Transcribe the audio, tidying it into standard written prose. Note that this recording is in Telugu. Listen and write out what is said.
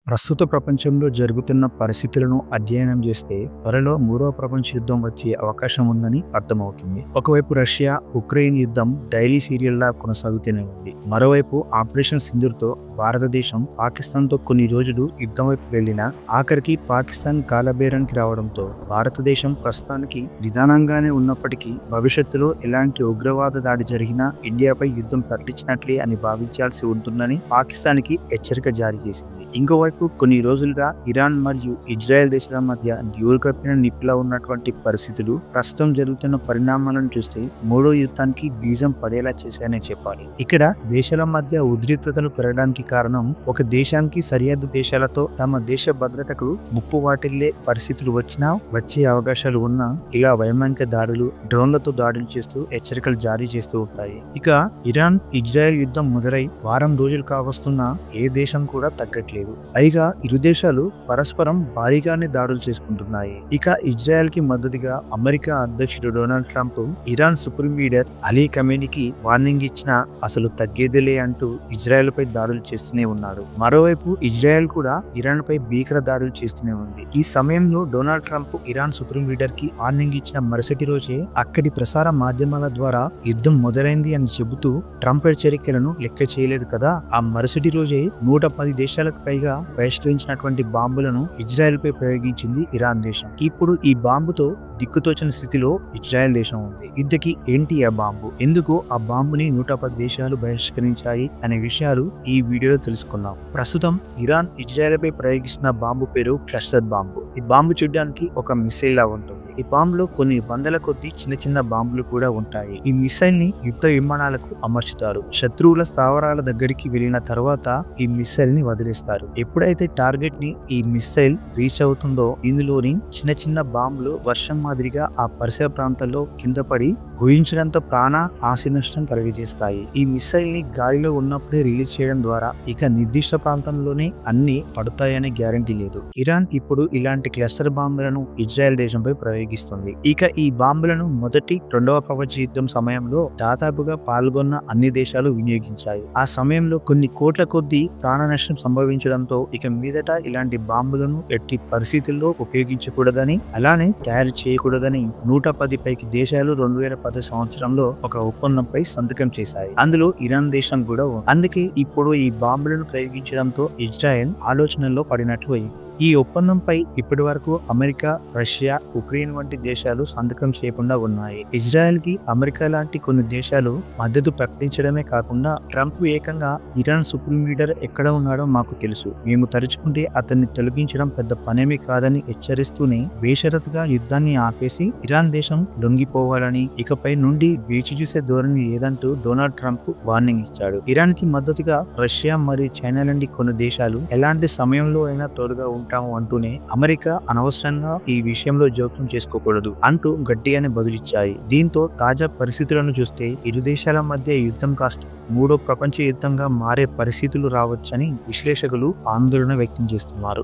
ప్రస్తుత ప్రపంచంలో జరుగుతున్న పరిస్థితులను అధ్యయనం చేస్తే త్వరలో మూడవ ప్రపంచ యుద్ధం వచ్చే అవకాశం ఉందని అర్థమవుతుంది. ఒకవైపు రష్యా ఉక్రెయిన్ యుద్ధం డైలీ సీరియల్లా కొనసాగుతూనే ఉంది. మరోవైపు ఆపరేషన్ సింధూర్తో భారతదేశం పాకిస్తాన్తో కొన్ని రోజులు యుద్ధం వైపు వెళ్లినా ఆఖరికి పాకిస్తాన్ కాలబేరానికి రావడంతో భారతదేశం ప్రస్తుతానికి నిదానంగానే ఉన్నప్పటికీ భవిష్యత్తులో ఎలాంటి ఉగ్రవాద దాడి జరిగినా ఇండియాపై యుద్ధం ప్రకటించినట్లే అని భావించాల్సి ఉంటుందని పాకిస్తాన్కి హెచ్చరిక జారీ చేసింది. ఇంకోవైపు కొన్ని రోజులుగా ఇరాన్ మరియు ఇజ్రాయెల్ దేశాల మధ్య నివురుకప్పిన నిప్పులా ఉన్నటువంటి పరిస్థితులు ప్రస్తుతం జరుగుతున్న పరిణామాలను చూస్తే మూడో యుద్ధానికి బీజం పడేలా చేశాయని చెప్పాలి. ఇక్కడ దేశాల మధ్య ఉద్రిక్తతలు పెరగడానికి కారణం ఒక దేశానికి సరిహద్దు దేశాలతో తమ దేశ భద్రతకు ముప్పు వాటిల్లే పరిస్థితులు వచ్చినా వచ్చే అవకాశాలు ఉన్నా ఇలా వైమానిక దాడులు డ్రోన్లతో దాడులు చేస్తూ హెచ్చరికలు జారీ చేస్తూ ఉంటాయి. ఇక ఇరాన్ ఇజ్రాయెల్ యుద్ధం మొదలై వారం రోజులు కావస్తున్నా ఏ దేశం కూడా తగ్గట్లేదు. పైగా ఇరు దేశాలు పరస్పరం భారీగానే దాడులు చేసుకుంటున్నాయి. ఇక ఇజ్రాయెల్ కి మద్దతుగా అమెరికా అధ్యక్షుడు Donald Trump Iran supreme leader Ali ఖమేనీకి వార్నింగ్ ఇచ్చినా అసలు తగ్గేదిలే అంటూ ఇజ్రాయెల్ పై దాడులు చేస్తూనే ఉన్నాడు. మరోవైపు ఇజ్రాయెల్ కూడా ఇరాన్ పై భీకర దాడులు చేస్తూనే ఉంది. ఈ సమయంలో Donald Trump Iran supreme leader కి వార్నింగ్ ఇచ్చిన మరుసటి రోజే అక్కడి ప్రసార మాధ్యమాల ద్వారా యుద్ధం మొదలైంది అని చెబుతూ ట్రంప్ హెచ్చరికలను లెక్క చేయలేదు కదా. ఆ మరుసటి రోజే 110 దేశాలకు పైగా బహిష్కరించినటువంటి బాంబులను ఇజ్రాయెల్ పై ప్రయోగించింది ఇరాన్ దేశం. ఇప్పుడు ఈ బాంబుతో దిక్కుతోచని స్థితిలో ఇజ్రాయెల్ దేశం ఉంది. ఇంతకీ ఏంటి ఆ బాంబు, ఎందుకు ఆ బాంబుని 110 దేశాలు బహిష్కరించాయి అనే విషయాలు ఈ వీడియోలో తెలుసుకుందాం. ప్రస్తుతం ఇరాన్ ఇజ్రాయెల్ పై ప్రయోగిస్తున్న బాంబు పేరు క్లస్టర్ బాంబు. ఈ బాంబు చూడడానికి ఒక మిసైల్ లా ఉంటుంది. ఈ బాంబులో కొన్ని వందల కొద్ది చిన్న చిన్న బాంబులు కూడా ఉంటాయి. ఈ మిసైల్ ని యుద్ధ విమానాలకు అమర్చుతారు. శత్రువుల స్థావరాల దగ్గరికి వెళ్లిన తర్వాత ఈ మిసైల్ ని వదిలేస్తారు. ఎప్పుడైతే టార్గెట్ ని ఈ మిసైల్ రీచ్ అవుతుందో ఇందులోని చిన్న చిన్న బాంబులు వర్షం మాదిరిగా ఆ పరిసర ప్రాంతాల్లో కింద పడి ఊహించినంత ప్రాణ ఆస్తి నష్టం కలిగజేస్తాయి. ఈ మిసైల్ ని గాలిలో ఉన్నప్పుడే రిలీజ్ చేయడం ద్వారా ఇక నిర్దిష్ట ప్రాంతంలోనే అన్ని పడతాయనే గ్యారంటీ లేదు. ఇరాన్ ఇప్పుడు ఇలాంటి క్లస్టర్ బాంబులను ఇజ్రాయెల్ దేశంపై ప్రయోగిస్తుంది. ఇక ఈ బాంబులను మొదటి రెండవ ప్రపంచ యుద్ధం సమయంలో దాదాపుగా పాల్గొన్న అన్ని దేశాలు వినియోగించాయి. ఆ సమయంలో కొన్ని కోట్ల కొద్దీ ప్రాణ నష్టం సంభవించడంతో ఇక మీదట ఇలాంటి బాంబులను ఎట్టి పరిస్థితుల్లో ఉపయోగించకూడదని అలానే తయారు చేయకూడదని 110 పైకి దేశాలు 2010 సంవత్సరంలో ఒక ఒప్పందంపై సంతకం చేశాయి. అందులో ఇరాన్ దేశం కూడా ఉంది. అందుకే ఇప్పుడు ఈ బాంబులను ప్రయోగించడంతో ఇజ్రాయెల్ ఆలోచనల్లో పడినట్లు అయింది. ఈ ఒప్పందంపై ఇప్పటి వరకు అమెరికా, రష్యా, ఉక్రెయిన్ వంటి దేశాలు సంతకం చేయకుండా ఉన్నాయి. ఇజ్రాయెల్ కి అమెరికా లాంటి కొన్ని దేశాలు మద్దతు ప్రకటించడమే కాకుండా ట్రంప్ ఏకంగా ఇరాన్ సుప్రీం లీడర్ ఎక్కడ ఉన్నాడో మాకు తెలుసు, మేము తలుచుకుంటే అతన్ని తొలగించడం పెద్ద పనేమీ కాదని హెచ్చరిస్తూనే బేషరతుగా యుద్ధాన్ని ఆపేసి ఇరాన్ దేశం లొంగిపోవాలని ఇకపై నుండి వేచి చూసే ధోరణి లేదంటూ డొనాల్డ్ ట్రంప్ వార్నింగ్ ఇచ్చాడు. ఇరాన్ కి మద్దతుగా రష్యా మరియు చైనా లాంటి కొన్ని దేశాలు ఎలాంటి సమయంలో అయినా తోడుగా ఉంటాము అంటూనే అమెరికా అనవసరంగా ఈ విషయంలో జోక్యం చేసుకోకూడదు అంటూ గట్టిగానే బదులిచ్చాయి. దీంతో తాజా పరిస్థితులను చూస్తే ఇరు దేశాల మధ్య యుద్ధం కాస్త మూడో ప్రపంచ యుద్ధంగా మారే పరిస్థితులు రావచ్చని విశ్లేషకులు ఆందోళన వ్యక్తం చేస్తున్నారు.